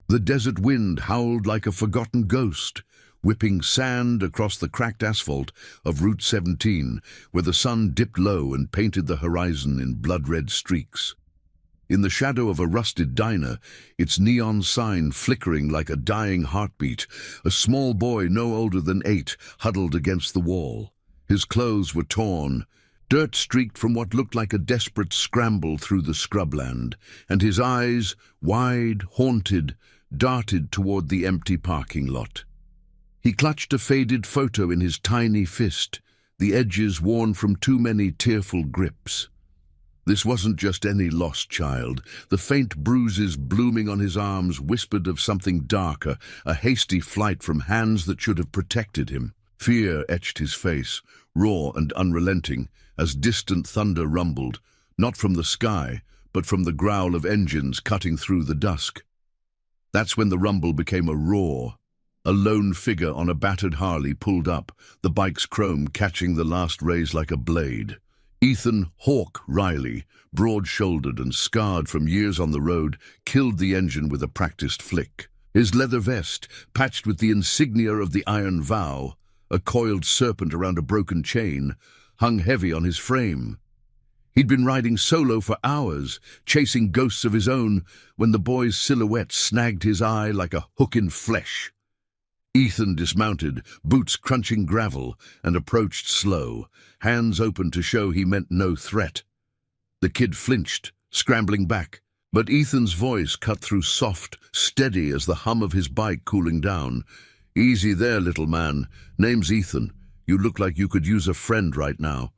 The desert wind howled like a forgotten ghost, whipping sand across the cracked asphalt of Route 17, where the sun dipped low and painted the horizon in blood-red streaks. In the shadow of a rusted diner, its neon sign flickering like a dying heartbeat, a small boy no older than 8 huddled against the wall. His clothes were torn, dirt streaked from what looked like a desperate scramble through the scrubland, and his eyes, wide, haunted, darted toward the empty parking lot. He clutched a faded photo in his tiny fist, the edges worn from too many tearful grips. This wasn't just any lost child. The faint bruises blooming on his arms whispered of something darker, a hasty flight from hands that should have protected him. Fear etched his face, raw and unrelenting, as distant thunder rumbled, not from the sky, but from the growl of engines cutting through the dusk. That's when the rumble became a roar. A lone figure on a battered Harley pulled up, the bike's chrome catching the last rays like a blade. Ethan "Hawk" Riley, broad-shouldered and scarred from years on the road, killed the engine with a practiced flick. His leather vest, patched with the insignia of the Iron Vow, a coiled serpent around a broken chain, hung heavy on his frame. He'd been riding solo for hours, chasing ghosts of his own, when the boy's silhouette snagged his eye like a hook in flesh. Ethan dismounted, boots crunching gravel, and approached slow, hands open to show he meant no threat. The kid flinched, scrambling back, but Ethan's voice cut through soft, steady as the hum of his bike cooling down. "Easy there, little man. Name's Ethan. You look like you could use a friend right now."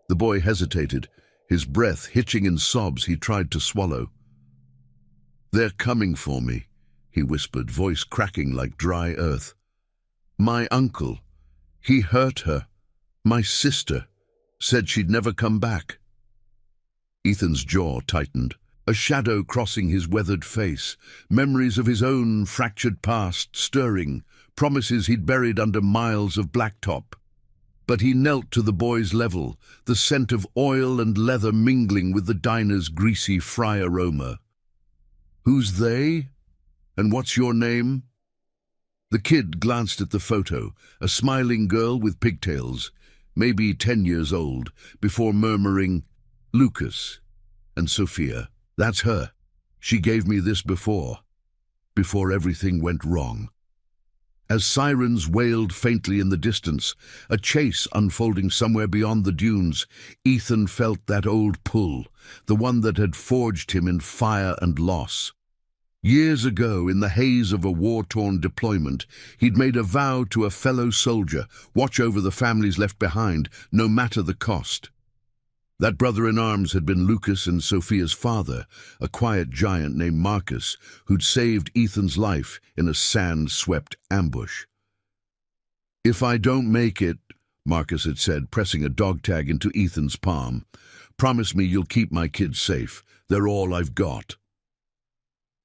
The boy hesitated, his breath hitching in sobs he tried to swallow. "They're coming for me," he whispered, voice cracking like dry earth. "My uncle, he hurt her. My sister said she'd never come back." Ethan's jaw tightened, a shadow crossing his weathered face, memories of his own fractured past stirring, promises he'd buried under miles of blacktop. But he knelt to the boy's level, the scent of oil and leather mingling with the diner's greasy fry aroma. "Who's they? And what's your name?" The kid glanced at the photo, a smiling girl with pigtails, maybe 10 years old, before murmuring, "Lucas and Sophia. That's her. She gave me this before everything went wrong." As sirens wailed faintly in the distance, a chase unfolding somewhere beyond the dunes, Ethan felt that old pull, the one that had forged him in fire and loss. Years ago, in the haze of a war-torn deployment, he'd made a vow to a fellow soldier, watch over the families left behind, no matter the cost. That brother-in-arms had been Lucas and Sophia's father, a quiet giant named Marcus, who'd saved Ethan's life in a sand-swept ambush. "If I don't make it," Marcus had said, pressing a dog tag into Ethan's palm, "promise me you'll keep my kids safe. They're all I've got."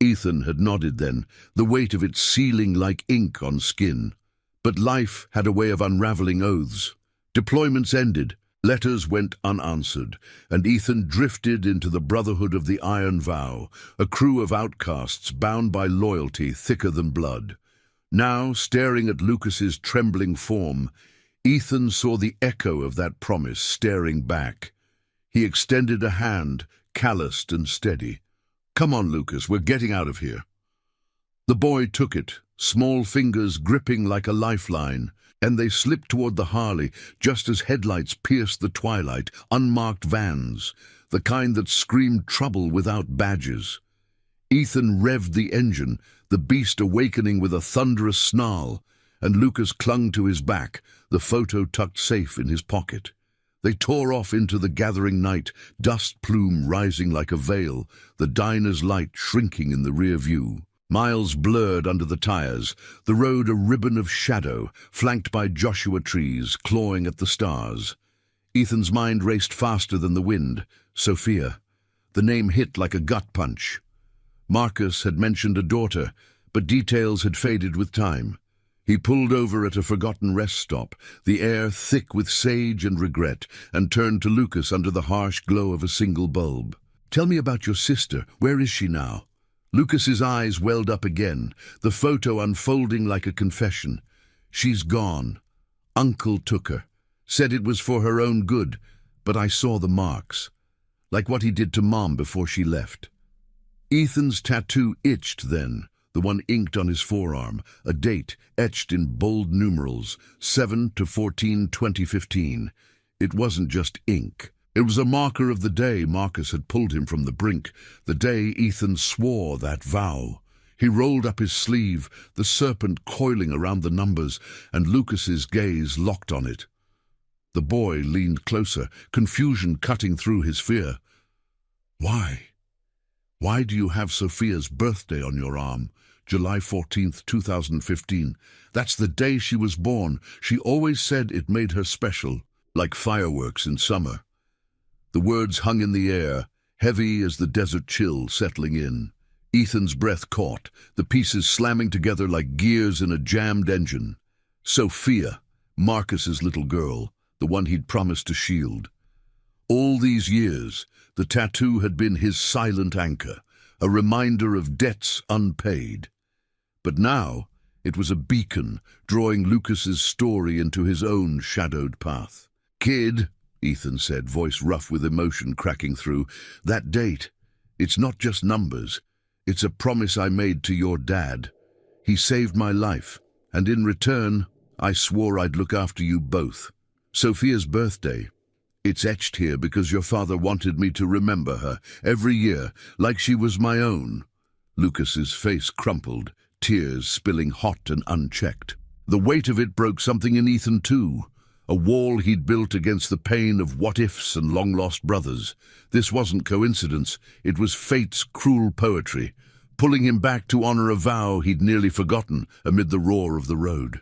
Ethan had nodded then, the weight of it sealing like ink on skin. But life had a way of unraveling oaths. Deployments ended, letters went unanswered, and Ethan drifted into the brotherhood of the Iron Vow, a crew of outcasts bound by loyalty thicker than blood. Now, staring at Lucas's trembling form, Ethan saw the echo of that promise staring back. He extended a hand, calloused and steady. "Come on, Lucas, we're getting out of here." The boy took it, small fingers gripping like a lifeline, and they slipped toward the Harley just as headlights pierced the twilight, unmarked vans, the kind that screamed trouble without badges. Ethan revved the engine, the beast awakening with a thunderous snarl, and Lucas clung to his back, the photo tucked safe in his pocket. They tore off into the gathering night, dust plume rising like a veil, the diner's light shrinking in the rear view. Miles blurred under the tires, the road a ribbon of shadow, flanked by Joshua trees clawing at the stars. Ethan's mind raced faster than the wind. Sophia. The name hit like a gut punch. Marcus had mentioned a daughter, but details had faded with time. He pulled over at a forgotten rest stop, the air thick with sage and regret, and turned to Lucas under the harsh glow of a single bulb. "Tell me about your sister. Where is she now?" Lucas's eyes welled up again, the photo unfolding like a confession. She's gone. Uncle took her. Said it was for her own good, but I saw the marks. Like what he did to Mom before she left. Ethan's tattoo itched then, the one inked on his forearm, a date etched in bold numerals, 7/14/2015. It wasn't just ink. It was a marker of the day Marcus had pulled him from the brink, the day Ethan swore that vow. He rolled up his sleeve, the serpent coiling around the numbers, and Lucas's gaze locked on it. The boy leaned closer, confusion cutting through his fear. Why? Why do you have Sophia's birthday on your arm? July 14th, 2015. That's the day she was born. She always said it made her special, like fireworks in summer. The words hung in the air, heavy as the desert chill settling in. Ethan's breath caught, the pieces slamming together like gears in a jammed engine. Sophia, Marcus's little girl, the one he'd promised to shield. All these years, the tattoo had been his silent anchor, a reminder of debts unpaid. But now, it was a beacon, drawing Lucas's story into his own shadowed path. "Kid," Ethan said, voice rough with emotion cracking through, "that date, it's not just numbers. It's a promise I made to your dad. He saved my life, and in return, I swore I'd look after you both. Sophia's birthday, it's etched here because your father wanted me to remember her every year, like she was my own." Lucas's face crumpled, tears spilling hot and unchecked. The weight of it broke something in Ethan too. A wall he'd built against the pain of what-ifs and long-lost brothers. This wasn't coincidence, it was fate's cruel poetry, pulling him back to honor a vow he'd nearly forgotten amid the roar of the road.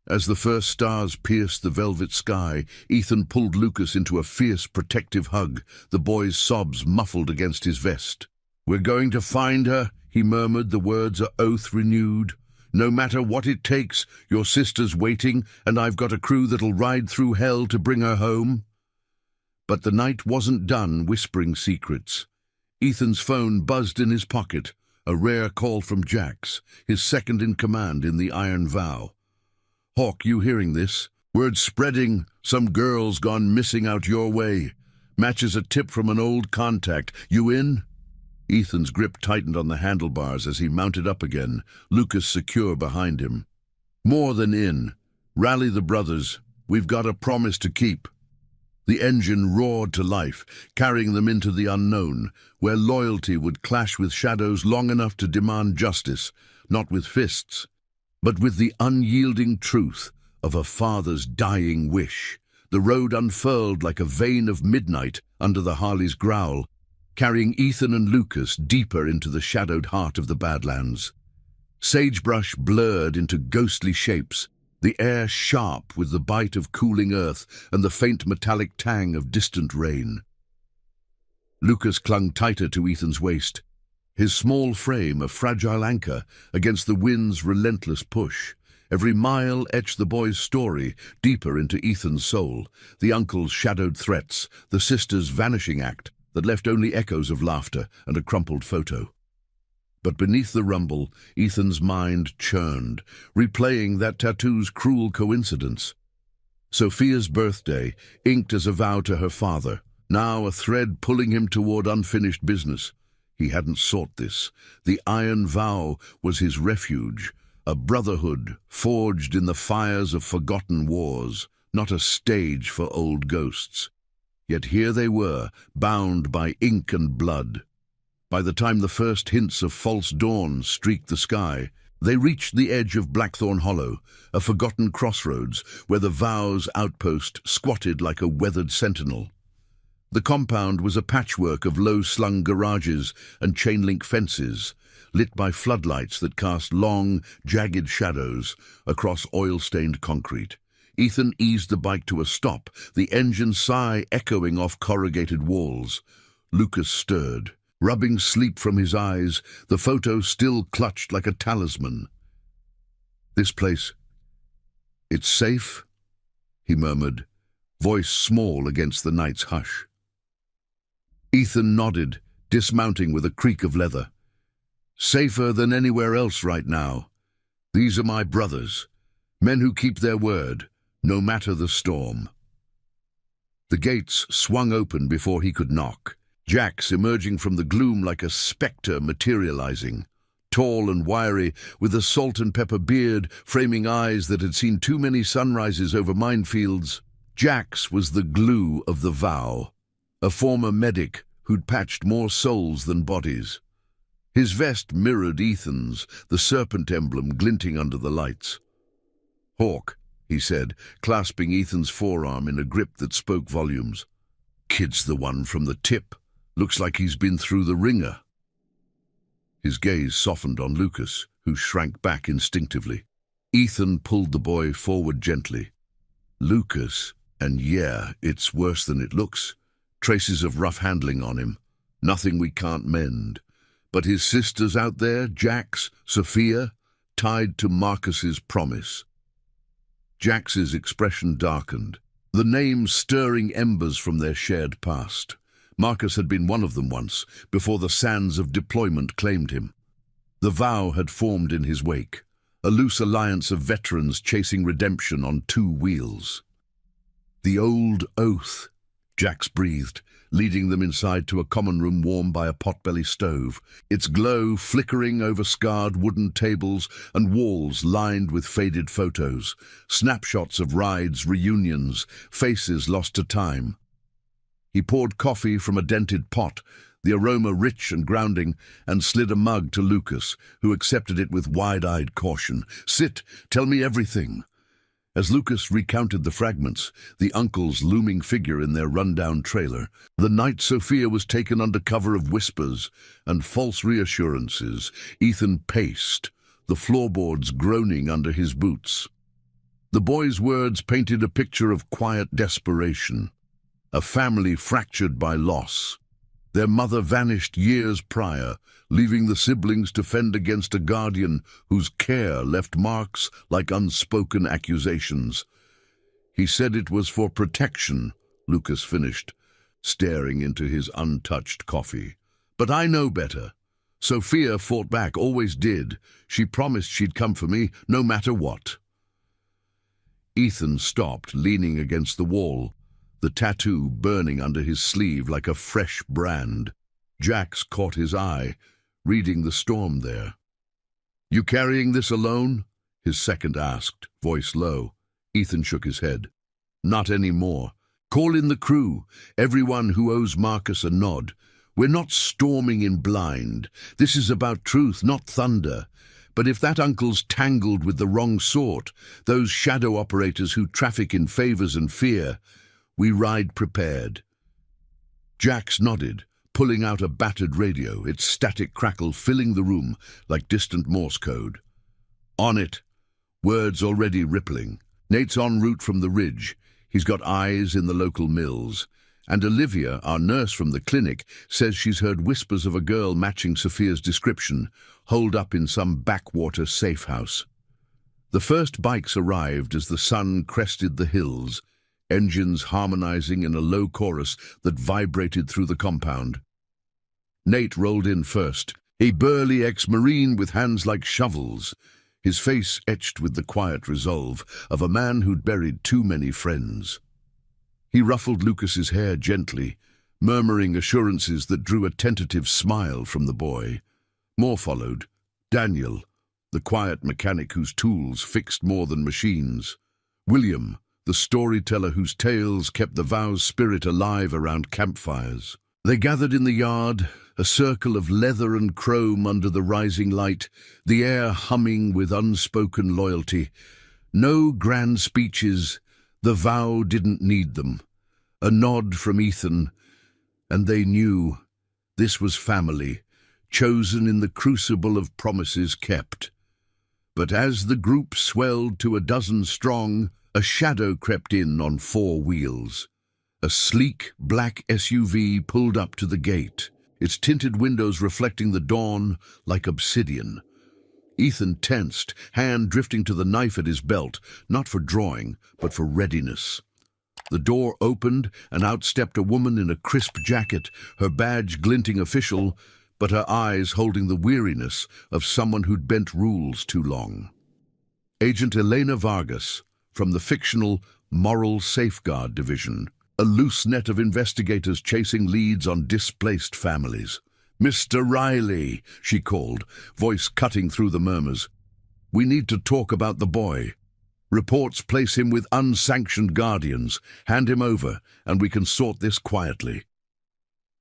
As the first stars pierced the velvet sky, Ethan pulled Lucas into a fierce, protective hug, the boy's sobs muffled against his vest. "We're going to find her," he murmured, the words a oath renewed. "No matter what it takes, your sister's waiting, and I've got a crew that'll ride through hell to bring her home." But the night wasn't done whispering secrets. Ethan's phone buzzed in his pocket, a rare call from Jax, his second-in-command in the Iron Vow. "Hawk, you hearing this? Word spreading, some girl's gone missing out your way. Matches a tip from an old contact. You in?" Ethan's grip tightened on the handlebars as he mounted up again, Lucas secure behind him. "More than in. Rally the brothers. We've got a promise to keep." The engine roared to life, carrying them into the unknown, where loyalty would clash with shadows long enough to demand justice, not with fists, but with the unyielding truth of a father's dying wish. The road unfurled like a vein of midnight under the Harley's growl, carrying Ethan and Lucas deeper into the shadowed heart of the Badlands. Sagebrush blurred into ghostly shapes, the air sharp with the bite of cooling earth and the faint metallic tang of distant rain. Lucas clung tighter to Ethan's waist, his small frame a fragile anchor against the wind's relentless push. Every mile etched the boy's story deeper into Ethan's soul, the uncle's shadowed threats, the sister's vanishing act that left only echoes of laughter and a crumpled photo. But beneath the rumble, Ethan's mind churned, replaying that tattoo's cruel coincidence. Sophia's birthday, inked as a vow to her father, now a thread pulling him toward unfinished business. He hadn't sought this. The Iron Vow was his refuge, a brotherhood forged in the fires of forgotten wars, not a stage for old ghosts. Yet here they were, bound by ink and blood. By the time the first hints of false dawn streaked the sky, they reached the edge of Blackthorn Hollow, a forgotten crossroads where the Vow's outpost squatted like a weathered sentinel. The compound was a patchwork of low-slung garages and chain-link fences, lit by floodlights that cast long, jagged shadows across oil-stained concrete. Ethan eased the bike to a stop, the engine's sigh echoing off corrugated walls. Lucas stirred, rubbing sleep from his eyes, the photo still clutched like a talisman. "This place, it's safe?" he murmured, voice small against the night's hush. Ethan nodded, dismounting with a creak of leather. Safer than anywhere else right now. These are my brothers, men who keep their word, no matter the storm. The gates swung open before he could knock. Jax emerging from the gloom like a spectre materializing. Tall and wiry, with a salt and pepper beard, framing eyes that had seen too many sunrises over minefields. Jax was the glue of the vow, a former medic who'd patched more souls than bodies. His vest mirrored Ethan's, the serpent emblem glinting under the lights. "Hawk," he said, clasping Ethan's forearm in a grip that spoke volumes. "Kid's the one from the tip. Looks like he's been through the ringer." His gaze softened on Lucas, who shrank back instinctively. Ethan pulled the boy forward gently. "Lucas, and yeah, it's worse than it looks. Traces of rough handling on him. Nothing we can't mend. But his sisters out there, Jax, Sophia, tied to Marcus's promise." Jax's expression darkened, the names stirring embers from their shared past. Marcus had been one of them once, before the sands of deployment claimed him. The vow had formed in his wake, a loose alliance of veterans chasing redemption on two wheels. "The old oath," Jax breathed, leading them inside to a common room warmed by a potbelly stove, its glow flickering over scarred wooden tables and walls lined with faded photos, snapshots of rides, reunions, faces lost to time. He poured coffee from a dented pot, the aroma rich and grounding, and slid a mug to Lucas, who accepted it with wide-eyed caution. "Sit, tell me everything." As Lucas recounted the fragments, the uncle's looming figure in their rundown trailer, the night Sophia was taken under cover of whispers and false reassurances, Ethan paced, the floorboards groaning under his boots. The boy's words painted a picture of quiet desperation, a family fractured by loss. Their mother vanished years prior, leaving the siblings to fend against a guardian whose care left marks like unspoken accusations. "He said it was for protection," Lucas finished, staring into his untouched coffee. "But I know better. Sophia fought back, always did. She promised she'd come for me, no matter what." Ethan stopped, leaning against the wall, the tattoo burning under his sleeve like a fresh brand. Jax caught his eye, reading the storm there. "You carrying this alone?" his second asked, voice low. Ethan shook his head. "Not anymore. Call in the crew, everyone who owes Marcus a nod. We're not storming in blind. This is about truth, not thunder. But if that uncle's tangled with the wrong sort, those shadow operators who traffic in favors and fear, we ride prepared." Jax nodded, pulling out a battered radio, its static crackle filling the room like distant Morse code. "On it." Words already rippling. "Nate's en route from the ridge. He's got eyes in the local mills. And Olivia, our nurse from the clinic, says she's heard whispers of a girl matching Sophia's description, holed up in some backwater safe house." The first bikes arrived as the sun crested the hills, engines harmonizing in a low chorus that vibrated through the compound. Nate rolled in first, a burly ex-Marine with hands like shovels, his face etched with the quiet resolve of a man who'd buried too many friends. He ruffled Lucas's hair gently, murmuring assurances that drew a tentative smile from the boy. More followed. Daniel, the quiet mechanic whose tools fixed more than machines. William, the storyteller whose tales kept the vow's spirit alive around campfires. They gathered in the yard, a circle of leather and chrome under the rising light, the air humming with unspoken loyalty. No grand speeches, the vow didn't need them. A nod from Ethan, and they knew this was family, chosen in the crucible of promises kept. But as the group swelled to a dozen strong, a shadow crept in on four wheels. A sleek, black SUV pulled up to the gate, its tinted windows reflecting the dawn like obsidian. Ethan tensed, hand drifting to the knife at his belt, not for drawing, but for readiness. The door opened, and out stepped a woman in a crisp jacket, her badge glinting official, but her eyes holding the weariness of someone who'd bent rules too long. Agent Elena Vargas, from the fictional Moral Safeguard Division, a loose net of investigators chasing leads on displaced families. "Mr. Riley," she called, voice cutting through the murmurs. "We need to talk about the boy. Reports place him with unsanctioned guardians. Hand him over, and we can sort this quietly."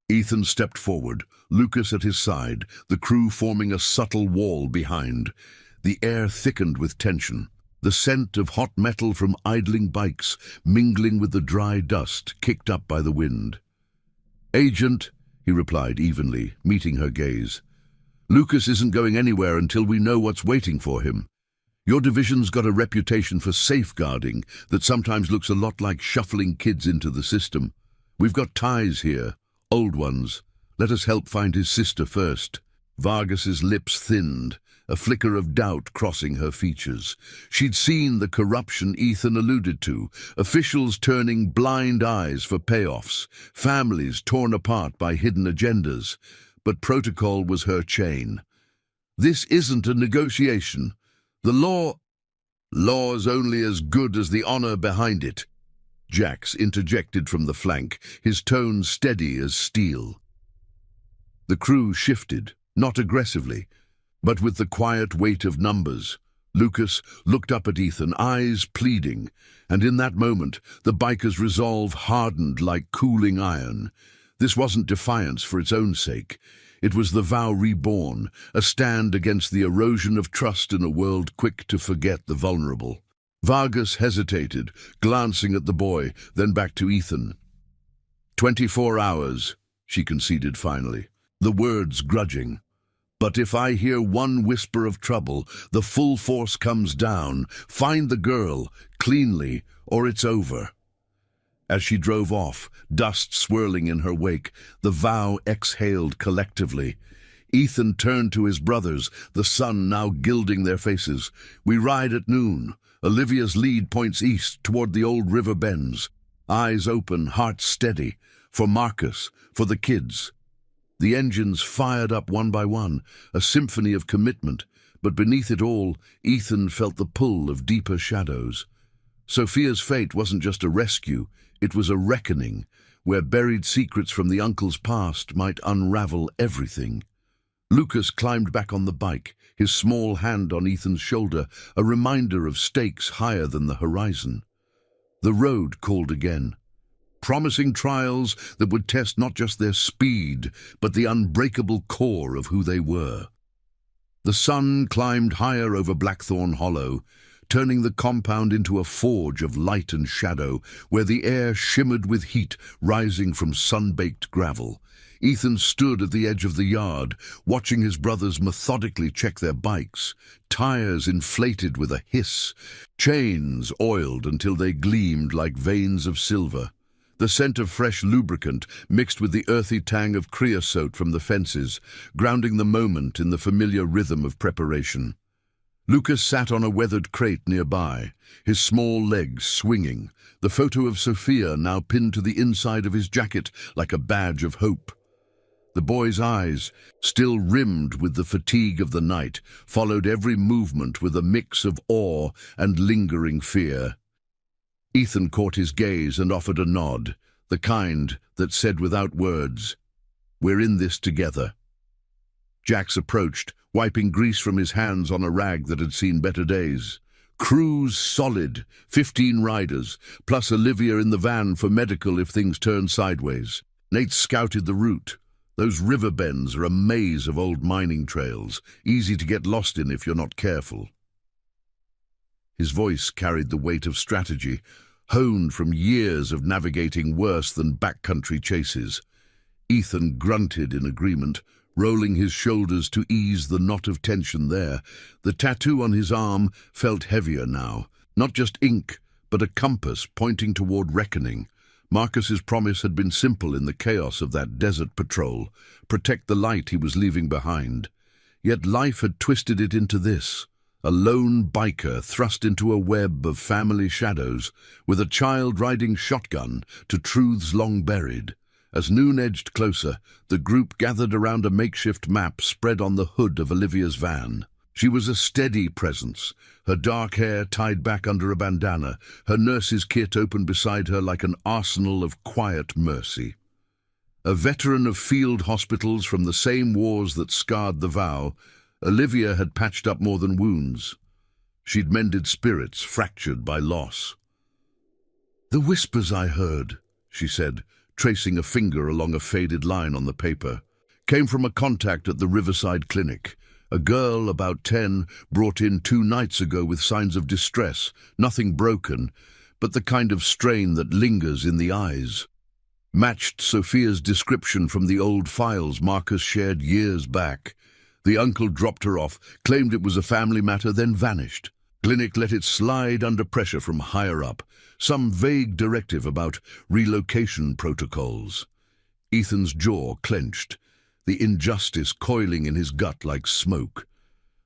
Ethan stepped forward, Lucas at his side, the crew forming a subtle wall behind. The air thickened with tension, the scent of hot metal from idling bikes mingling with the dry dust kicked up by the wind. "Agent," he replied evenly, meeting her gaze, "Lucas isn't going anywhere until we know what's waiting for him. Your division's got a reputation for safeguarding that sometimes looks a lot like shuffling kids into the system. We've got ties here, old ones. Let us help find his sister first." Vargas's lips thinned, a flicker of doubt crossing her features. She'd seen the corruption Ethan alluded to, officials turning blind eyes for payoffs, families torn apart by hidden agendas. But protocol was her chain. "This isn't a negotiation. The law's only as good as the honor behind it." Jax interjected from the flank, his tone steady as steel. The crew shifted, not aggressively, but with the quiet weight of numbers. Lucas looked up at Ethan, eyes pleading, and in that moment the biker's resolve hardened like cooling iron. This wasn't defiance for its own sake. It was the vow reborn, a stand against the erosion of trust in a world quick to forget the vulnerable. Vargas hesitated, glancing at the boy, then back to Ethan. 24 hours, she conceded finally, the words grudging. "But if I hear one whisper of trouble, the full force comes down. Find the girl, cleanly, or it's over." As she drove off, dust swirling in her wake, the vow exhaled collectively. Ethan turned to his brothers, the sun now gilding their faces. "We ride at noon. Olivia's lead points east, toward the old river bends. Eyes open, heart steady. For Marcus, for the kids." The engines fired up one by one, a symphony of commitment, but beneath it all, Ethan felt the pull of deeper shadows. Sophia's fate wasn't just a rescue, it was a reckoning, where buried secrets from the uncle's past might unravel everything. Lucas climbed back on the bike, his small hand on Ethan's shoulder, a reminder of stakes higher than the horizon. The road called again, promising trials that would test not just their speed, but the unbreakable core of who they were. The sun climbed higher over Blackthorn Hollow, turning the compound into a forge of light and shadow, where the air shimmered with heat rising from sun-baked gravel. Ethan stood at the edge of the yard, watching his brothers methodically check their bikes, tires inflated with a hiss, chains oiled until they gleamed like veins of silver. The scent of fresh lubricant mixed with the earthy tang of creosote from the fences, grounding the moment in the familiar rhythm of preparation. Lucas sat on a weathered crate nearby, his small legs swinging, the photo of Sophia now pinned to the inside of his jacket like a badge of hope. The boy's eyes, still rimmed with the fatigue of the night, followed every movement with a mix of awe and lingering fear. Ethan caught his gaze and offered a nod, the kind that said without words, "We're in this together." Jax approached, wiping grease from his hands on a rag that had seen better days. "Crew's solid, 15 riders, plus Olivia in the van for medical if things turn sideways. Nate scouted the route. Those river bends are a maze of old mining trails, easy to get lost in if you're not careful." His voice carried the weight of strategy, honed from years of navigating worse than backcountry chases. Ethan grunted in agreement, rolling his shoulders to ease the knot of tension there. The tattoo on his arm felt heavier now, not just ink, but a compass pointing toward reckoning. Marcus's promise had been simple in the chaos of that desert patrol, protect the light he was leaving behind. Yet life had twisted it into this, a lone biker thrust into a web of family shadows, with a child riding shotgun to truths long buried, As noon edged closer, the group gathered around a makeshift map spread on the hood of Olivia's van. She was a steady presence, her dark hair tied back under a bandana, her nurse's kit open beside her like an arsenal of quiet mercy. A veteran of field hospitals from the same wars that scarred the vow, Olivia had patched up more than wounds. She'd mended spirits fractured by loss. "The whispers I heard," she said, tracing a finger along a faded line on the paper, "came from a contact at the Riverside Clinic. A girl, about 10, brought in 2 nights ago with signs of distress, nothing broken, but the kind of strain that lingers in the eyes. Matched Sophia's description from the old files Marcus shared years back. The uncle dropped her off, claimed it was a family matter, then vanished. Clinic let it slide under pressure from higher up, some vague directive about relocation protocols." Ethan's jaw clenched, the injustice coiling in his gut like smoke.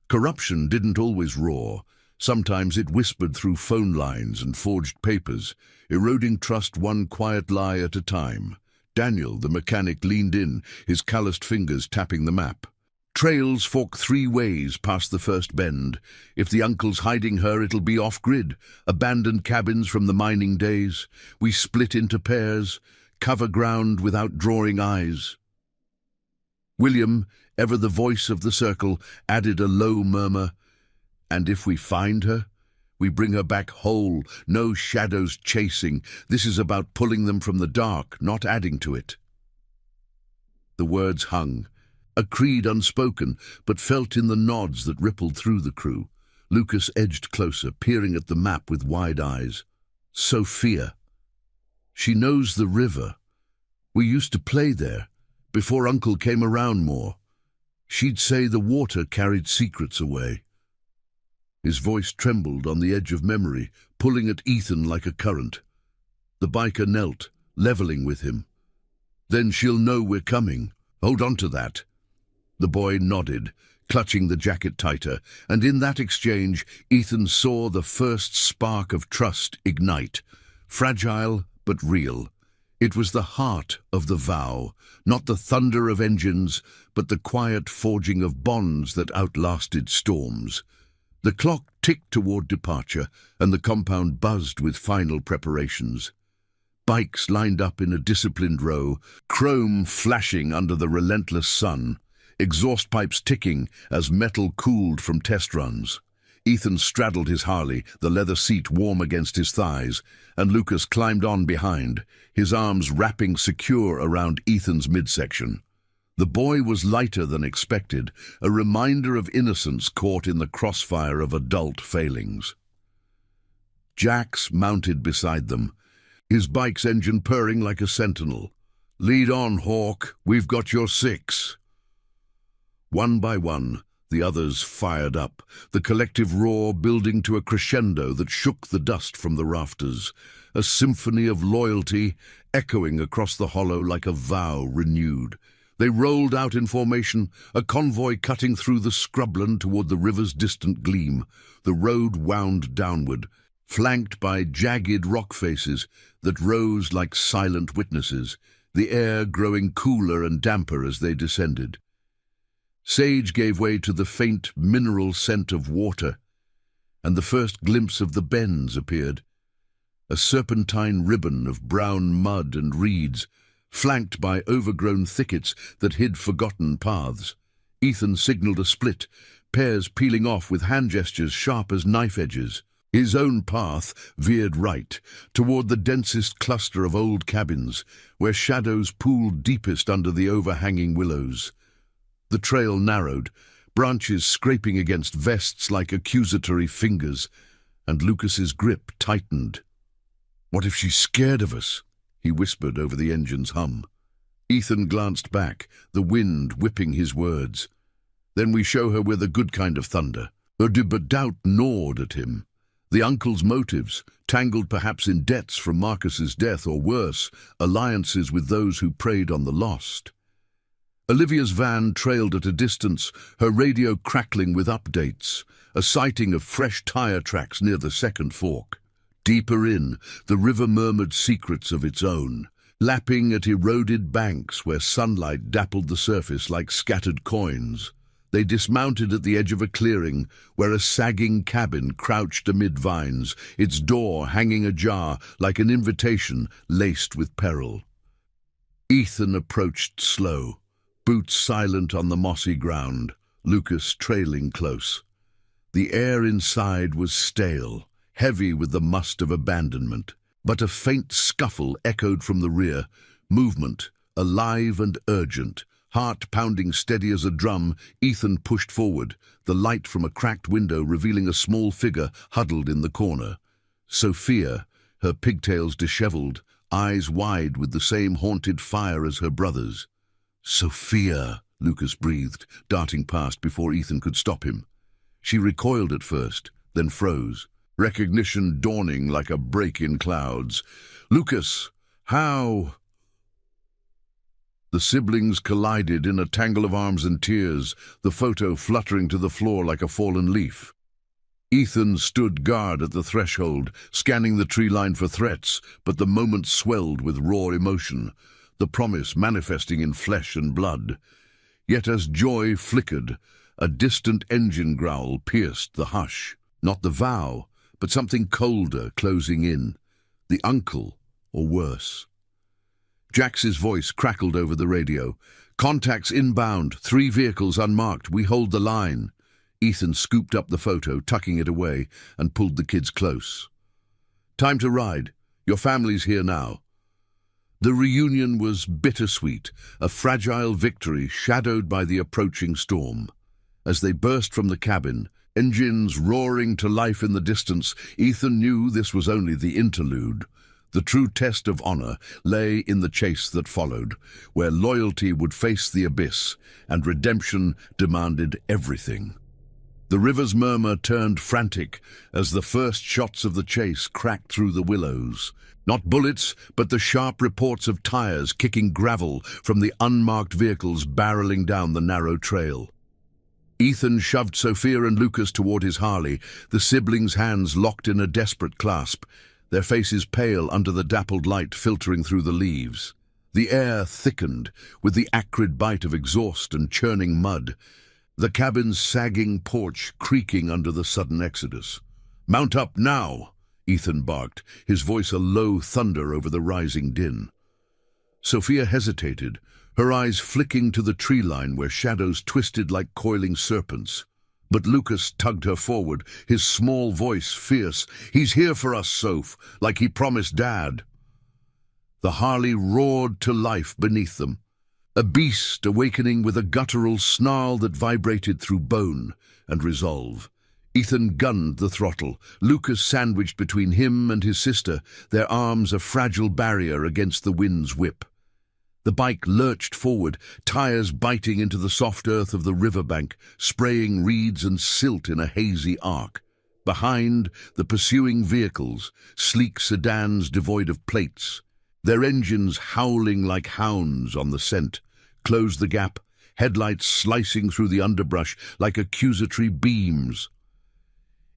Corruption didn't always roar. Sometimes it whispered through phone lines and forged papers, eroding trust one quiet lie at a time. Daniel, the mechanic, leaned in, his calloused fingers tapping the map. "Trails fork 3 ways past the first bend. If the uncle's hiding her, it'll be off-grid. Abandoned cabins from the mining days. We split into pairs, cover ground without drawing eyes." William, ever the voice of the circle, added a low murmur, "And if we find her, we bring her back whole, no shadows chasing. This is about pulling them from the dark, not adding to it." The words hung, a creed unspoken, but felt in the nods that rippled through the crew. Lucas edged closer, peering at the map with wide eyes. "Sophia. She knows the river. We used to play there, before Uncle came around more. She'd say the water carried secrets away." His voice trembled on the edge of memory, pulling at Ethan like a current. The biker knelt, leveling with him. "Then she'll know we're coming. Hold on to that." The boy nodded, clutching the jacket tighter, and in that exchange Ethan saw the first spark of trust ignite, fragile but real. It was the heart of the vow, not the thunder of engines, but the quiet forging of bonds that outlasted storms. The clock ticked toward departure, and the compound buzzed with final preparations. Bikes lined up in a disciplined row, chrome flashing under the relentless sun, exhaust pipes ticking as metal cooled from test runs. Ethan straddled his Harley, the leather seat warm against his thighs, and Lucas climbed on behind, his arms wrapping secure around Ethan's midsection. The boy was lighter than expected, a reminder of innocence caught in the crossfire of adult failings. Jax mounted beside them, his bike's engine purring like a sentinel. "Lead on, Hawk, we've got your 6. One by one, the others fired up, the collective roar building to a crescendo that shook the dust from the rafters, a symphony of loyalty echoing across the hollow like a vow renewed. They rolled out in formation, a convoy cutting through the scrubland toward the river's distant gleam. The road wound downward, flanked by jagged rock faces that rose like silent witnesses, the air growing cooler and damper as they descended. Sage gave way to the faint mineral scent of water, and the first glimpse of the bends appeared, a serpentine ribbon of brown mud and reeds, flanked by overgrown thickets that hid forgotten paths. Ethan signaled a split, pairs peeling off with hand gestures sharp as knife edges. His own path veered right, toward the densest cluster of old cabins, where shadows pooled deepest under the overhanging willows. The trail narrowed, branches scraping against vests like accusatory fingers, and Lucas's grip tightened. "What if she's scared of us?" he whispered over the engine's hum. Ethan glanced back, the wind whipping his words. "Then we show her we're the good kind of thunder." But doubt gnawed at him. The uncle's motives, tangled perhaps in debts from Marcus's death or worse, alliances with those who preyed on the lost. Olivia's van trailed at a distance, her radio crackling with updates, a sighting of fresh tire tracks near the second fork. Deeper in, the river murmured secrets of its own, lapping at eroded banks where sunlight dappled the surface like scattered coins. They dismounted at the edge of a clearing where a sagging cabin crouched amid vines, its door hanging ajar like an invitation laced with peril. Ethan approached slow, boots silent on the mossy ground, Lucas trailing close. The air inside was stale, heavy with the must of abandonment, but a faint scuffle echoed from the rear, movement, alive and urgent. Heart pounding steady as a drum, Ethan pushed forward, the light from a cracked window revealing a small figure huddled in the corner. Sophia, her pigtails disheveled, eyes wide with the same haunted fire as her brothers. "Sophia," Lucas breathed, darting past before Ethan could stop him. She recoiled at first, then froze, recognition dawning like a break in clouds. "Lucas, how?" The siblings collided in a tangle of arms and tears, the photo fluttering to the floor like a fallen leaf. Ethan stood guard at the threshold, scanning the tree line for threats, but the moment swelled with raw emotion, the promise manifesting in flesh and blood. Yet as joy flickered, a distant engine growl pierced the hush. Not the vow, but something colder closing in. The uncle, or worse. Jax's voice crackled over the radio. "Contacts inbound, 3 vehicles unmarked, we hold the line." Ethan scooped up the photo, tucking it away, and pulled the kids close. "Time to ride. Your family's here now." The reunion was bittersweet, a fragile victory shadowed by the approaching storm. As they burst from the cabin, engines roaring to life in the distance, Ethan knew this was only the interlude. The true test of honor lay in the chase that followed, where loyalty would face the abyss and redemption demanded everything. The river's murmur turned frantic as the first shots of the chase cracked through the willows. Not bullets, but the sharp reports of tires kicking gravel from the unmarked vehicles barreling down the narrow trail. Ethan shoved Sophia and Lucas toward his Harley, the siblings' hands locked in a desperate clasp, their faces pale under the dappled light filtering through the leaves. The air thickened with the acrid bite of exhaust and churning mud, the cabin's sagging porch creaking under the sudden exodus. "Mount up now," Ethan barked, his voice a low thunder over the rising din. Sophia hesitated, her eyes flicking to the tree line where shadows twisted like coiling serpents. But Lucas tugged her forward, his small voice fierce. "He's here for us, Soph, like he promised Dad." The Harley roared to life beneath them, a beast awakening with a guttural snarl that vibrated through bone and resolve. Ethan gunned the throttle, Lucas sandwiched between him and his sister, their arms a fragile barrier against the wind's whip. The bike lurched forward, tires biting into the soft earth of the riverbank, spraying reeds and silt in a hazy arc. Behind, the pursuing vehicles, sleek sedans devoid of plates, their engines howling like hounds on the scent, closed the gap, headlights slicing through the underbrush like accusatory beams.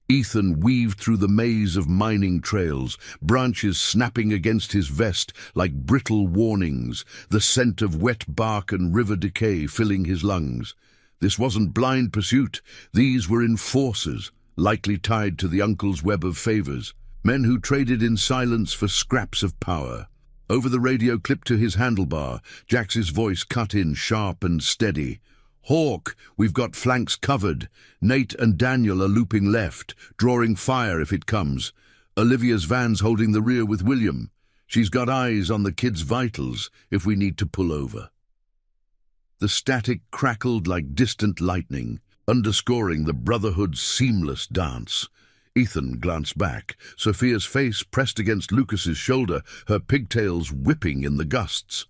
Ethan weaved through the maze of mining trails, branches snapping against his vest like brittle warnings, the scent of wet bark and river decay filling his lungs. This wasn't blind pursuit. These were enforcers, likely tied to the uncle's web of favors, men who traded in silence for scraps of power. Over the radio clipped to his handlebar, Jax's voice cut in sharp and steady. "Hawk, we've got flanks covered. Nate and Daniel are looping left, drawing fire if it comes. Olivia's van's holding the rear with William. She's got eyes on the kids' vitals if we need to pull over." The static crackled like distant lightning, underscoring the brotherhood's seamless dance. Ethan glanced back, Sophia's face pressed against Lucas's shoulder, her pigtails whipping in the gusts.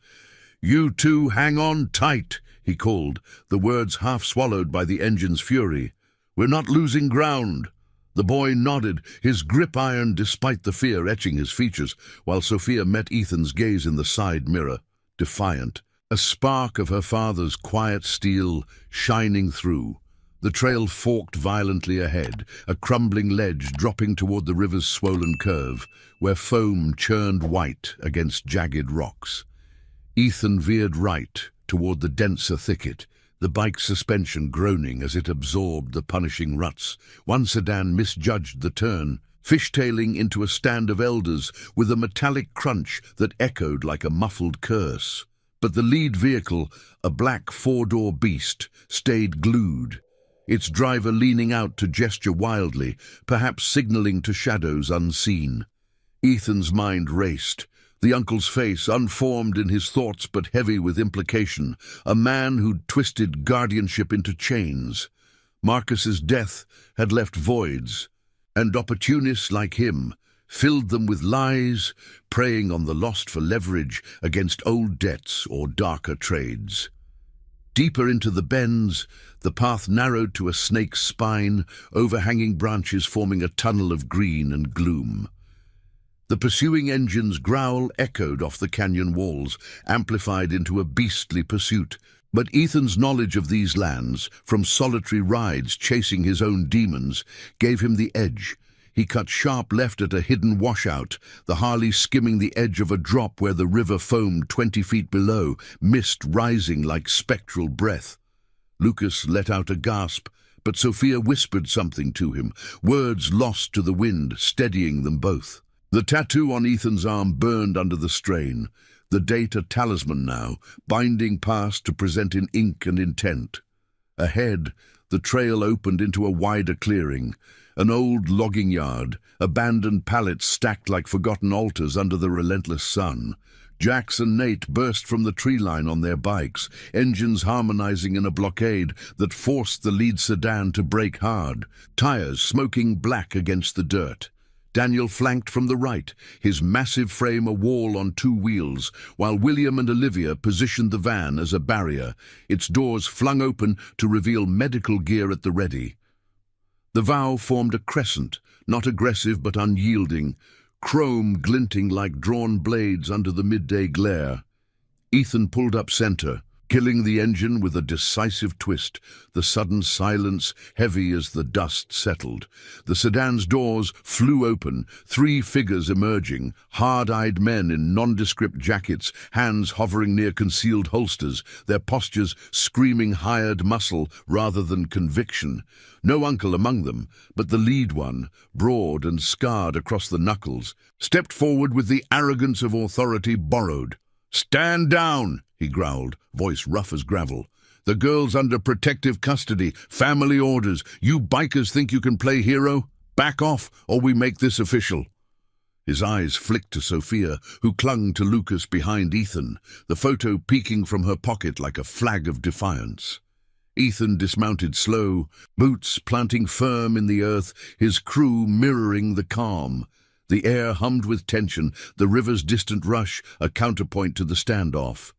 "You two hang on tight," he called, the words half swallowed by the engine's fury. "We're not losing ground." The boy nodded, his grip iron despite the fear etching his features, while Sophia met Ethan's gaze in the side mirror, defiant, a spark of her father's quiet steel shining through. The trail forked violently ahead, a crumbling ledge dropping toward the river's swollen curve, where foam churned white against jagged rocks. Ethan veered right, toward the denser thicket, the bike's suspension groaning as it absorbed the punishing ruts. One sedan misjudged the turn, fishtailing into a stand of elders with a metallic crunch that echoed like a muffled curse. But the lead vehicle, a black four-door beast, stayed glued, its driver leaning out to gesture wildly, perhaps signaling to shadows unseen. Ethan's mind raced, the uncle's face unformed in his thoughts but heavy with implication, a man who'd twisted guardianship into chains. Marcus's death had left voids, and opportunists like him filled them with lies, preying on the lost for leverage against old debts or darker trades. Deeper into the bends, the path narrowed to a snake's spine, overhanging branches forming a tunnel of green and gloom. The pursuing engine's growl echoed off the canyon walls, amplified into a beastly pursuit. But Ethan's knowledge of these lands, from solitary rides chasing his own demons, gave him the edge. He cut sharp left at a hidden washout, the Harley skimming the edge of a drop where the river foamed 20 feet below, mist rising like spectral breath. Lucas let out a gasp, but Sophia whispered something to him, words lost to the wind, steadying them both. The tattoo on Ethan's arm burned under the strain, the date a talisman now, binding past to present in ink and intent. Ahead, the trail opened into a wider clearing, an old logging yard, abandoned pallets stacked like forgotten altars under the relentless sun. Jax and Nate burst from the tree line on their bikes, engines harmonizing in a blockade that forced the lead sedan to brake hard, tires smoking black against the dirt. Daniel flanked from the right, his massive frame a wall on two wheels, while William and Olivia positioned the van as a barrier, its doors flung open to reveal medical gear at the ready. The vow formed a crescent, not aggressive but unyielding, chrome glinting like drawn blades under the midday glare. Ethan pulled up center, killing the engine with a decisive twist, the sudden silence heavy as the dust settled. The sedan's doors flew open, three figures emerging, hard-eyed men in nondescript jackets, hands hovering near concealed holsters, their postures screaming hired muscle rather than conviction. No uncle among them, but the lead one, broad and scarred across the knuckles, stepped forward with the arrogance of authority borrowed. "Stand down," he growled, voice rough as gravel. "The girl's under protective custody, family orders. You bikers think you can play hero? Back off, or we make this official." His eyes flicked to Sophia, who clung to Lucas behind Ethan, the photo peeking from her pocket like a flag of defiance. Ethan dismounted slow, boots planting firm in the earth, his crew mirroring the calm. The air hummed with tension, the river's distant rush a counterpoint to the standoff.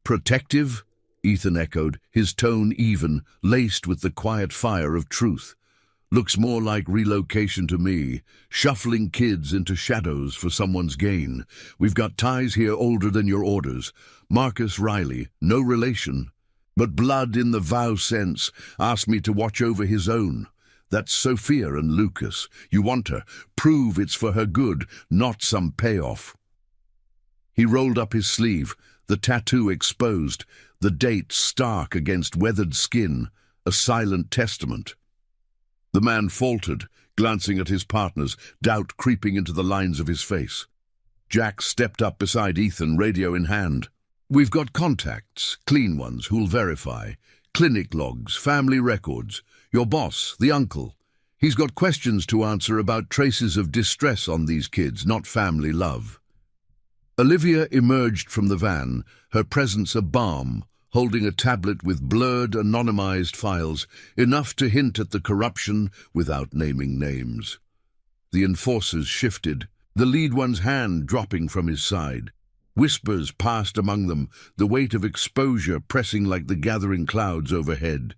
"Protective?" Ethan echoed, his tone even, laced with the quiet fire of truth. "Looks more like relocation to me, shuffling kids into shadows for someone's gain. We've got ties here older than your orders. Marcus Riley, no relation, but blood in the vow sense, asked me to watch over his own. That's Sophia and Lucas. You want her. Prove it's for her good, not some payoff." He rolled up his sleeve, the tattoo exposed, the date stark against weathered skin, a silent testament. The man faltered, glancing at his partners, doubt creeping into the lines of his face. Jack stepped up beside Ethan, radio in hand. "We've got contacts, clean ones, who'll verify. Clinic logs, family records. Your boss, the uncle. He's got questions to answer about traces of distress on these kids, not family love." Olivia emerged from the van, her presence a balm, holding a tablet with blurred, anonymized files, enough to hint at the corruption without naming names. The enforcers shifted, the lead one's hand dropping from his side. Whispers passed among them, the weight of exposure pressing like the gathering clouds overhead.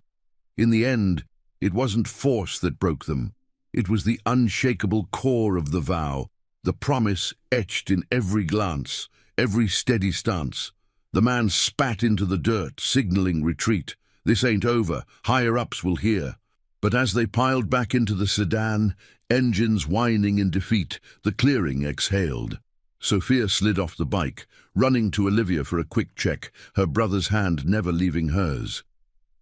In the end, it wasn't force that broke them. It was the unshakable core of the vow, the promise etched in every glance, every steady stance. The man spat into the dirt, signaling retreat. This ain't over. Higher-ups will hear. But as they piled back into the sedan, engines whining in defeat, the clearing exhaled. Sophia slid off the bike, running to Olivia for a quick check, her brother's hand never leaving hers.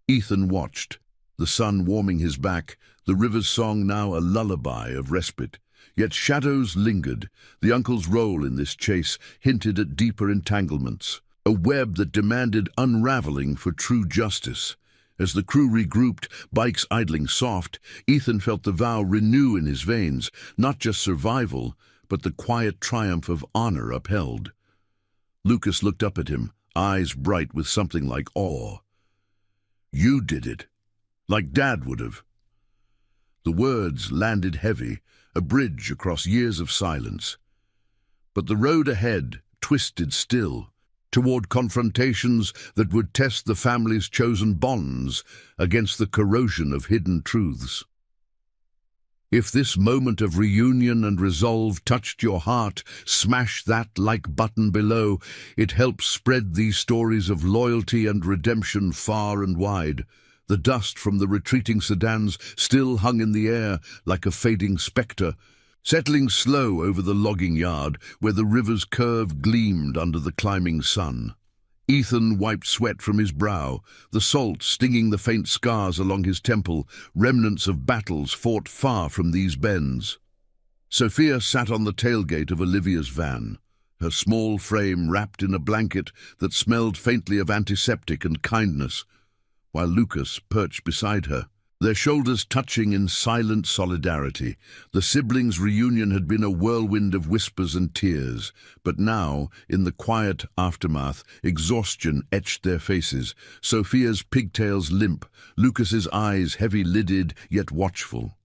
Ethan watched, the sun warming his back, the river's song now a lullaby of respite. Yet shadows lingered. The uncle's role in this chase hinted at deeper entanglements, a web that demanded unraveling for true justice. As the crew regrouped, bikes idling soft, Ethan felt the vow renew in his veins, not just survival, but the quiet triumph of honor upheld. Lucas looked up at him, eyes bright with something like awe. "You did it, like Dad would have." The words landed heavy, a bridge across years of silence. But the road ahead twisted still, toward confrontations that would test the family's chosen bonds against the corrosion of hidden truths. If this moment of reunion and resolve touched your heart, smash that like button below. It helps spread these stories of loyalty and redemption far and wide. The dust from the retreating sedans still hung in the air like a fading spectre, settling slow over the logging yard where the river's curve gleamed under the climbing sun. Ethan wiped sweat from his brow, the salt stinging the faint scars along his temple, remnants of battles fought far from these bends. Sophia sat on the tailgate of Olivia's van, her small frame wrapped in a blanket that smelled faintly of antiseptic and kindness, while Lucas perched beside her, their shoulders touching in silent solidarity. The siblings' reunion had been a whirlwind of whispers and tears, but now, in the quiet aftermath, exhaustion etched their faces, Sophia's pigtails limp, Lucas's eyes heavy-lidded yet watchful.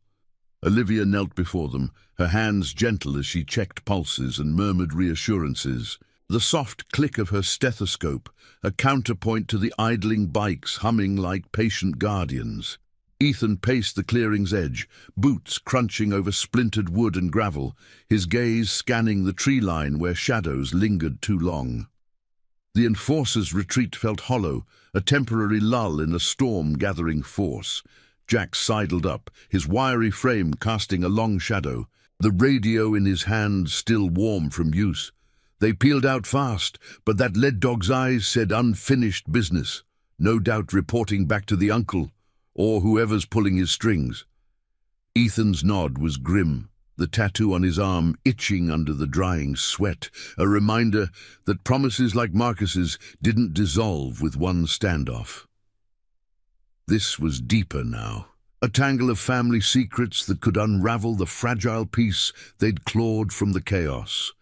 Olivia knelt before them, her hands gentle as she checked pulses and murmured reassurances. The soft click of her stethoscope, a counterpoint to the idling bikes humming like patient guardians. Ethan paced the clearing's edge, boots crunching over splintered wood and gravel, his gaze scanning the tree line where shadows lingered too long. The enforcer's retreat felt hollow, a temporary lull in a storm gathering force. Jack sidled up, his wiry frame casting a long shadow, the radio in his hand still warm from use. They peeled out fast, but that lead dog's eyes said unfinished business, no doubt reporting back to the uncle, or whoever's pulling his strings. Ethan's nod was grim, the tattoo on his arm itching under the drying sweat, a reminder that promises like Marcus's didn't dissolve with one standoff. This was deeper now, a tangle of family secrets that could unravel the fragile peace they'd clawed from the chaos.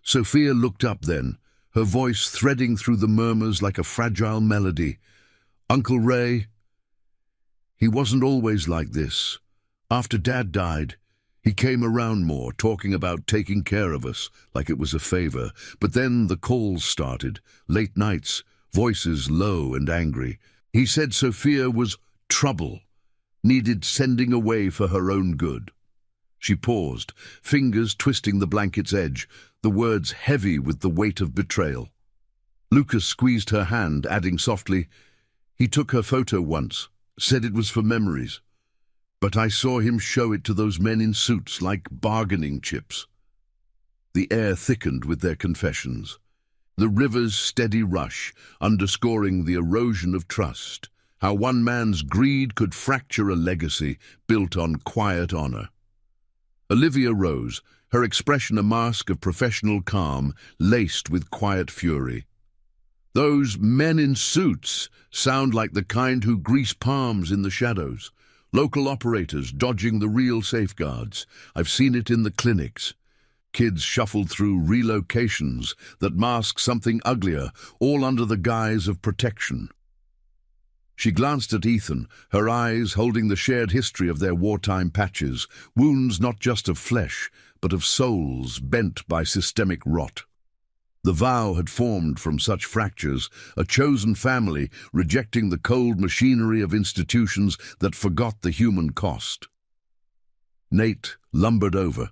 Sophia looked up then, her voice threading through the murmurs like a fragile melody. "Uncle Ray, he wasn't always like this. After Dad died, he came around more, talking about taking care of us, like it was a favor. But then the calls started, late nights, voices low and angry. He said Sophia was trouble, needed sending away for her own good." She paused, fingers twisting the blanket's edge, the words heavy with the weight of betrayal. Lucas squeezed her hand, adding softly, "He took her photo once, said it was for memories. But I saw him show it to those men in suits like bargaining chips." The air thickened with their confessions. The river's steady rush, underscoring the erosion of trust, how one man's greed could fracture a legacy built on quiet honor. Olivia rose, her expression a mask of professional calm, laced with quiet fury. "Those men in suits sound like the kind who grease palms in the shadows. Local operators dodging the real safeguards. I've seen it in the clinics. Kids shuffled through relocations that mask something uglier, all under the guise of protection." She glanced at Ethan, her eyes holding the shared history of their wartime patches, wounds not just of flesh, but of souls bent by systemic rot. The vow had formed from such fractures, a chosen family rejecting the cold machinery of institutions that forgot the human cost. Nate lumbered over,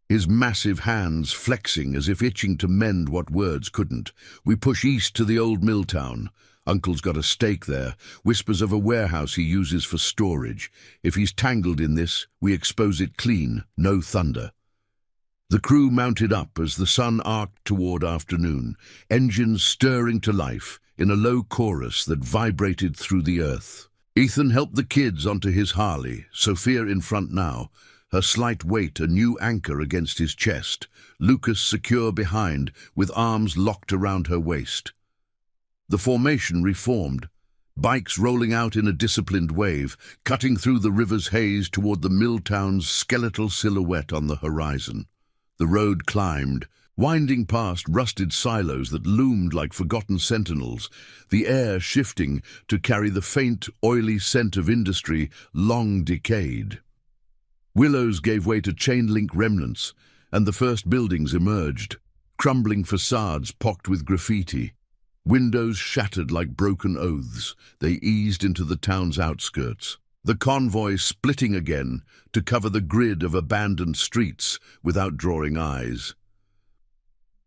his massive hands flexing as if itching to mend what words couldn't. "We push east to the old mill town. Uncle's got a stake there, whispers of a warehouse he uses for storage. If he's tangled in this, we expose it clean, no thunder. The crew mounted up as the sun arced toward afternoon, engines stirring to life in a low chorus that vibrated through the earth. Ethan helped the kids onto his Harley, Sophia in front now, her slight weight a new anchor against his chest, Lucas secure behind, with arms locked around her waist. The formation reformed, bikes rolling out in a disciplined wave, cutting through the river's haze toward the mill town's skeletal silhouette on the horizon. The road climbed, winding past rusted silos that loomed like forgotten sentinels, the air shifting to carry the faint, oily scent of industry long decayed. Willows gave way to chain-link remnants, and the first buildings emerged, crumbling facades pocked with graffiti. Windows shattered like broken oaths, they eased into the town's outskirts. The convoy splitting again to cover the grid of abandoned streets without drawing eyes.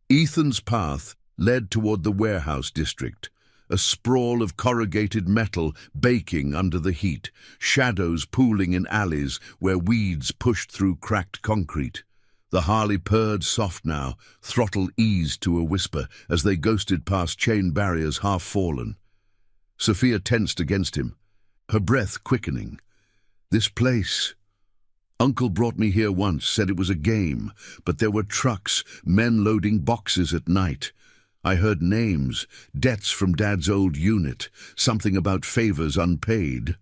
Ethan's path led toward the warehouse district, a sprawl of corrugated metal baking under the heat, shadows pooling in alleys where weeds pushed through cracked concrete. The Harley purred soft now, throttle eased to a whisper as they ghosted past chain barriers half fallen. Sophia tensed against him, her breath quickening. This place. Uncle brought me here once, said it was a game, but there were trucks, men loading boxes at night. I heard names, debts from Dad's old unit, something about favors unpaid.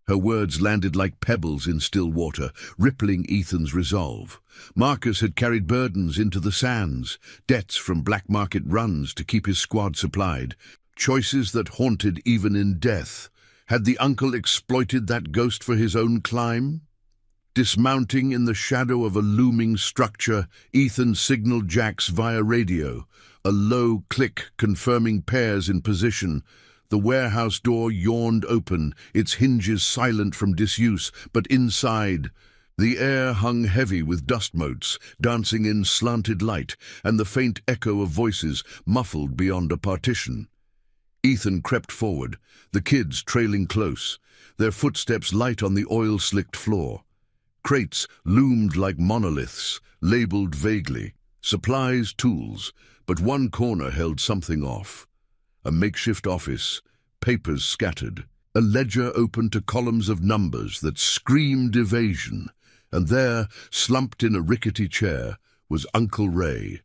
Her words landed like pebbles in still water, rippling Ethan's resolve. Marcus had carried burdens into the sands, debts from black market runs to keep his squad supplied, choices that haunted even in death. Had the uncle exploited that ghost for his own climb? Dismounting in the shadow of a looming structure, Ethan signaled Jax via radio, a low click confirming pairs in position. The warehouse door yawned open, its hinges silent from disuse, but inside, the air hung heavy with dust motes, dancing in slanted light, and the faint echo of voices muffled beyond a partition. Ethan crept forward, the kids trailing close, their footsteps light on the oil-slicked floor. Crates loomed like monoliths, labeled vaguely, supplies, tools, but one corner held something off. A makeshift office, papers scattered, a ledger open to columns of numbers that screamed evasion, and there, slumped in a rickety chair, was Uncle Ray,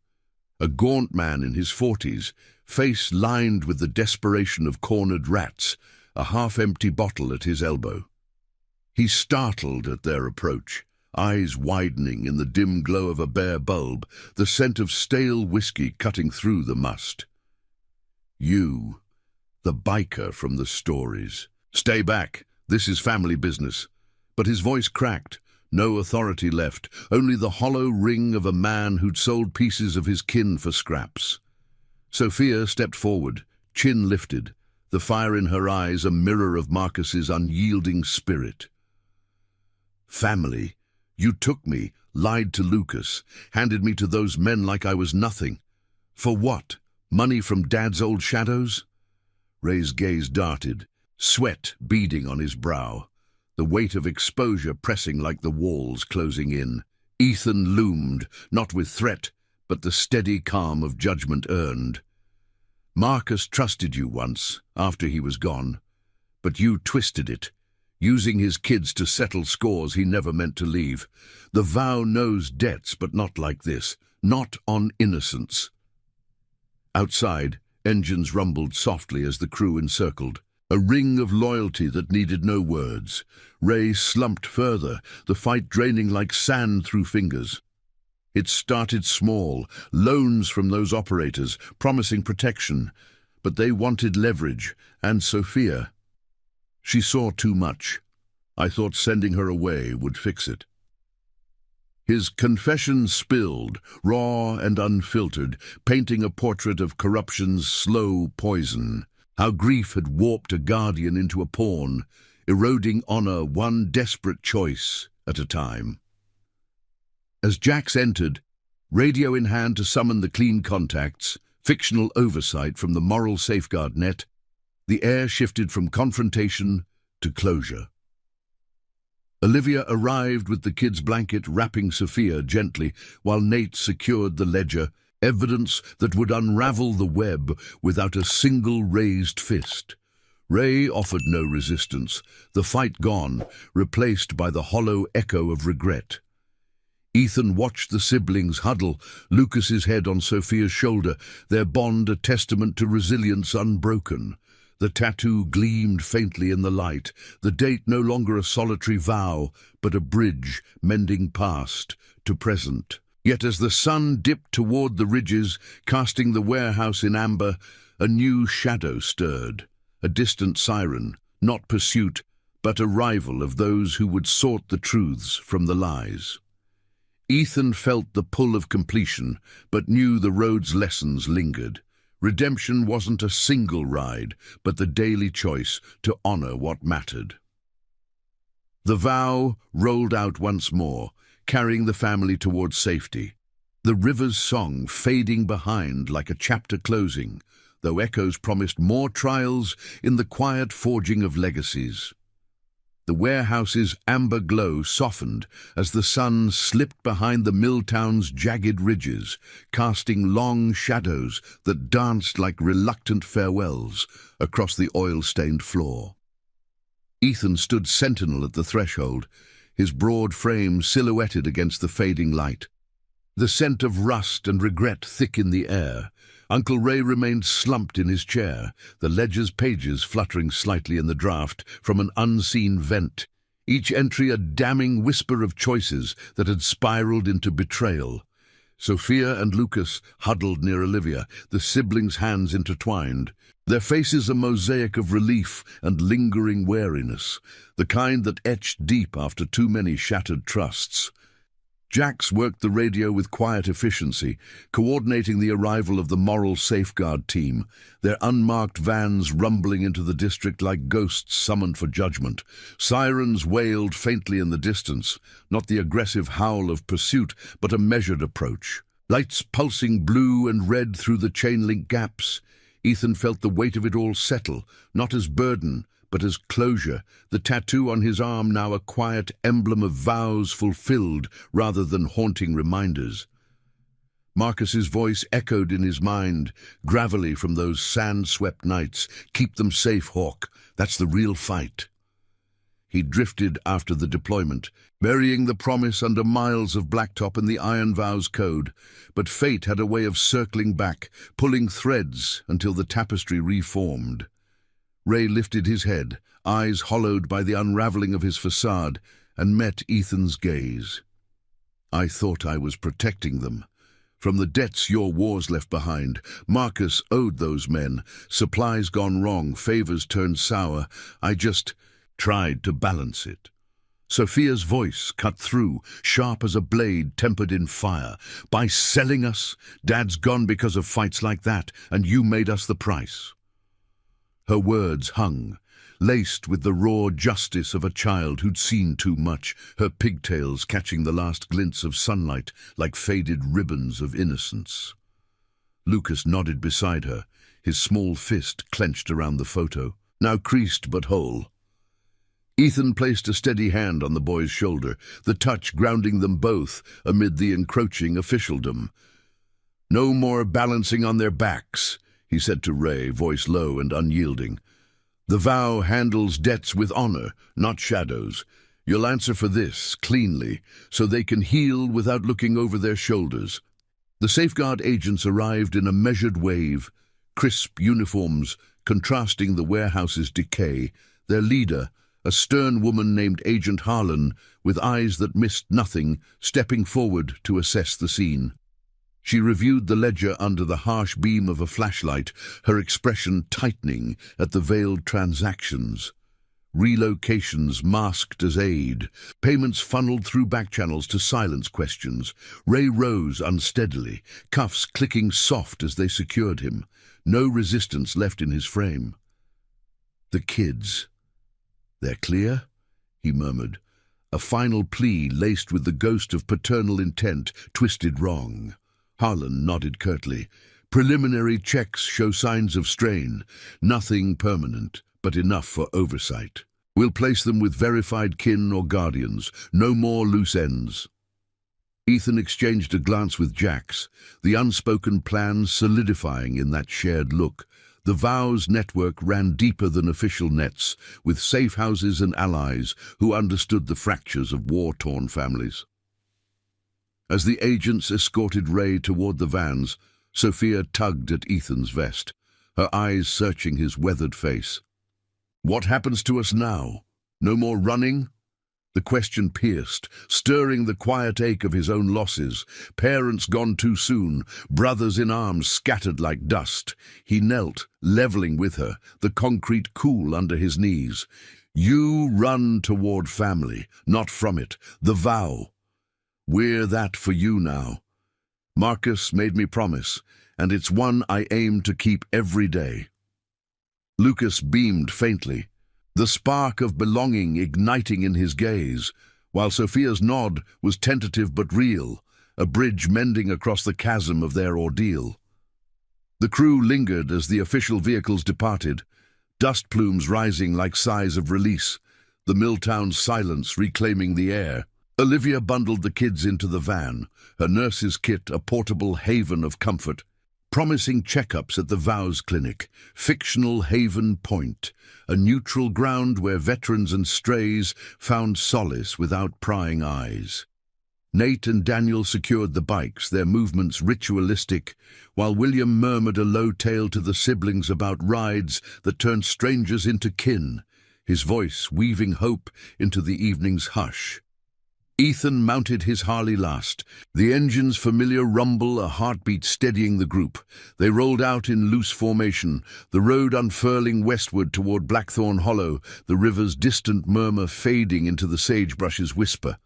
a gaunt man in his 40s, face lined with the desperation of cornered rats, a half-empty bottle at his elbow. He startled at their approach, eyes widening in the dim glow of a bare bulb, the scent of stale whiskey cutting through the must. You, the biker from the stories. Stay back, this is family business. But his voice cracked, no authority left, only the hollow ring of a man who'd sold pieces of his kin for scraps. Sophia stepped forward, chin lifted, the fire in her eyes a mirror of Marcus's unyielding spirit. Family. You took me, lied to Lucas, handed me to those men like I was nothing. For what? Money from Dad's old shadows? Ray's gaze darted, sweat beading on his brow, the weight of exposure pressing like the walls closing in. Ethan loomed, not with threat, but the steady calm of judgment earned. Marcus trusted you once, after he was gone, but you twisted it, using his kids to settle scores he never meant to leave. The vow knows debts, but not like this, not on innocence. Outside, engines rumbled softly as the crew encircled, a ring of loyalty that needed no words. Ray slumped further, the fight draining like sand through fingers. It started small, loans from those operators, promising protection, but they wanted leverage, and Sophia. She saw too much. I thought sending her away would fix it. His confession spilled, raw and unfiltered, painting a portrait of corruption's slow poison. How grief had warped a guardian into a pawn, eroding honor one desperate choice at a time. As Jax entered, radio in hand to summon the clean contacts, fictional oversight from the moral safeguard net, The air shifted from confrontation to closure. Olivia arrived with the kid's blanket, wrapping Sophia gently, while Nate secured the ledger, evidence that would unravel the web without a single raised fist. Ray offered no resistance, the fight gone, replaced by the hollow echo of regret. Ethan watched the siblings huddle, Lucas's head on Sophia's shoulder, their bond a testament to resilience unbroken. The tattoo gleamed faintly in the light, the date no longer a solitary vow, but a bridge mending past to present. Yet as the sun dipped toward the ridges, casting the warehouse in amber, a new shadow stirred, a distant siren, not pursuit, but a rival of those who would sort the truths from the lies. Ethan felt the pull of completion, but knew the road's lessons lingered. Redemption wasn't a single ride, but the daily choice to honor what mattered. The vow rolled out once more, carrying the family towards safety. The river's song fading behind like a chapter closing, though echoes promised more trials in the quiet forging of legacies. The warehouse's amber glow softened as the sun slipped behind the mill town's jagged ridges, casting long shadows that danced like reluctant farewells across the oil-stained floor. Ethan stood sentinel at the threshold, his broad frame silhouetted against the fading light. The scent of rust and regret thick in the air. Uncle Ray remained slumped in his chair, the ledger's pages fluttering slightly in the draft from an unseen vent, each entry a damning whisper of choices that had spiraled into betrayal. Sophia and Lucas huddled near Olivia, the siblings' hands intertwined, their faces a mosaic of relief and lingering wariness, the kind that etched deep after too many shattered trusts. Jax worked the radio with quiet efficiency, coordinating the arrival of the moral safeguard team, their unmarked vans rumbling into the district like ghosts summoned for judgment. Sirens wailed faintly in the distance, not the aggressive howl of pursuit, but a measured approach. Lights pulsing blue and red through the chain-link gaps. Ethan felt the weight of it all settle, not as burden, but as closure, the tattoo on his arm now a quiet emblem of vows fulfilled rather than haunting reminders. Marcus's voice echoed in his mind, gravelly from those sand-swept nights. "Keep them safe, Hawk. That's the real fight." He drifted after the deployment, burying the promise under miles of blacktop in the Iron Vows code, but fate had a way of circling back, pulling threads until the tapestry reformed. Ray lifted his head, eyes hollowed by the unraveling of his facade, and met Ethan's gaze. "I thought I was protecting them. From the debts your wars left behind, Marcus owed those men. Supplies gone wrong, favors turned sour. I just tried to balance it." Sophia's voice cut through, sharp as a blade tempered in fire. "By selling us, Dad's gone because of fights like that, and you made us the price." Her words hung, laced with the raw justice of a child who'd seen too much, her pigtails catching the last glints of sunlight like faded ribbons of innocence. Lucas nodded beside her, his small fist clenched around the photo, now creased but whole. Ethan placed a steady hand on the boy's shoulder, the touch grounding them both amid the encroaching officialdom. "No more balancing on their backs," he said to Ray, voice low and unyielding. "The vow handles debts with honor, not shadows. You'll answer for this, cleanly, so they can heal without looking over their shoulders." The safeguard agents arrived in a measured wave, crisp uniforms contrasting the warehouse's decay. Their leader, a stern woman named Agent Harlan, with eyes that missed nothing, stepping forward to assess the scene. She reviewed the ledger under the harsh beam of a flashlight, her expression tightening at the veiled transactions. Relocations masked as aid, payments funneled through back channels to silence questions. Ray rose unsteadily, cuffs clicking soft as they secured him, no resistance left in his frame. "The kids. They're clear?" he murmured, a final plea laced with the ghost of paternal intent twisted wrong. Harlan nodded curtly. Preliminary checks show signs of strain. Nothing permanent, but enough for oversight. We'll place them with verified kin or guardians. No more loose ends. Ethan exchanged a glance with Jax, the unspoken plans solidifying in that shared look. The vows network ran deeper than official nets, with safe houses and allies who understood the fractures of war-torn families. As the agents escorted Ray toward the vans, Sophia tugged at Ethan's vest, her eyes searching his weathered face. What happens to us now? No more running? The question pierced, stirring the quiet ache of his own losses. Parents gone too soon, brothers in arms scattered like dust. He knelt, leveling with her, the concrete cool under his knees. You run toward family, not from it. The vow. We're that for you now. Marcus made me promise, and it's one I aim to keep every day. Lucas beamed faintly, the spark of belonging igniting in his gaze, while Sophia's nod was tentative but real, a bridge mending across the chasm of their ordeal. The crew lingered as the official vehicles departed, dust plumes rising like sighs of release, the Milltown's silence reclaiming the air. Olivia bundled the kids into the van, her nurse's kit a portable haven of comfort, promising checkups at the Vows Clinic, fictional Haven Point, a neutral ground where veterans and strays found solace without prying eyes. Nate and Daniel secured the bikes, their movements ritualistic, while William murmured a low tale to the siblings about rides that turned strangers into kin, his voice weaving hope into the evening's hush. Ethan mounted his Harley last, the engine's familiar rumble a heartbeat steadying the group. They rolled out in loose formation, the road unfurling westward toward Blackthorn Hollow, the river's distant murmur fading into the sagebrush's whisper.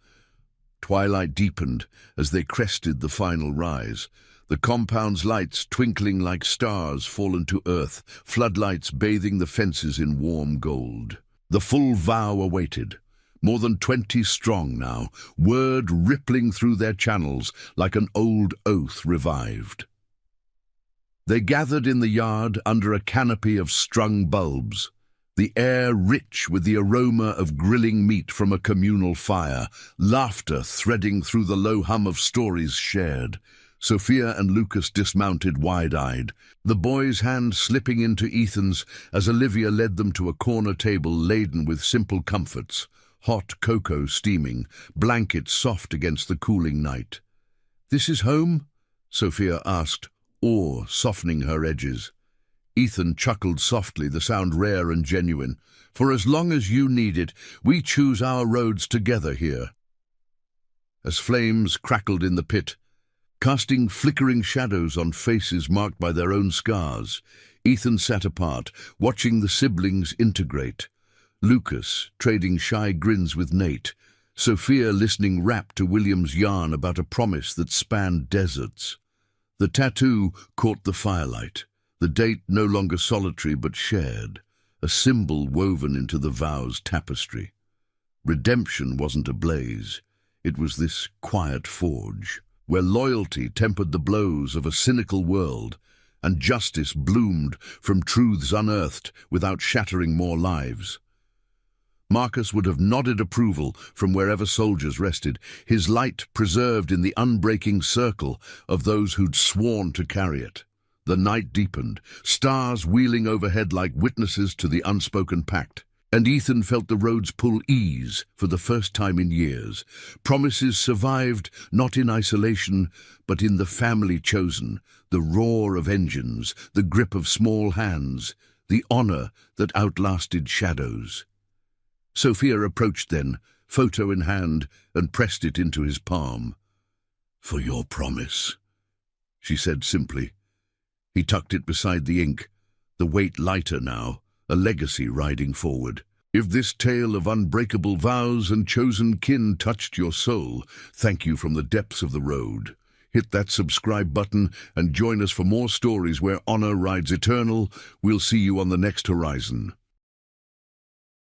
Twilight deepened as they crested the final rise, the compound's lights twinkling like stars fallen to earth, floodlights bathing the fences in warm gold. The full vow awaited. More than 20 strong now, word rippling through their channels like an old oath revived. They gathered in the yard under a canopy of strung bulbs, the air rich with the aroma of grilling meat from a communal fire, laughter threading through the low hum of stories shared. Sophia and Lucas dismounted wide-eyed, the boy's hand slipping into Ethan's as Olivia led them to a corner table laden with simple comforts. Hot cocoa steaming, blankets soft against the cooling night. "This is home?" Sophia asked, awe softening her edges. Ethan chuckled softly, the sound rare and genuine. "For as long as you need it, we choose our roads together here." As flames crackled in the pit, casting flickering shadows on faces marked by their own scars, Ethan sat apart, watching the siblings integrate. Lucas trading shy grins with Nate, Sophia listening rapt to William's yarn about a promise that spanned deserts. The tattoo caught the firelight, the date no longer solitary but shared, a symbol woven into the vows' tapestry. Redemption wasn't ablaze, it was this quiet forge, where loyalty tempered the blows of a cynical world, and justice bloomed from truths unearthed without shattering more lives. Marcus would have nodded approval from wherever soldiers rested, his light preserved in the unbreaking circle of those who'd sworn to carry it. The night deepened, stars wheeling overhead like witnesses to the unspoken pact, and Ethan felt the roads pull ease for the first time in years. Promises survived not in isolation, but in the family chosen, the roar of engines, the grip of small hands, the honor that outlasted shadows. Sophia approached then, photo in hand, and pressed it into his palm. "For your promise," she said simply. He tucked it beside the ink, the weight lighter now, a legacy riding forward. "If this tale of unbreakable vows and chosen kin touched your soul, thank you from the depths of the road. Hit that subscribe button and join us for more stories where honor rides eternal. We'll see you on the next horizon."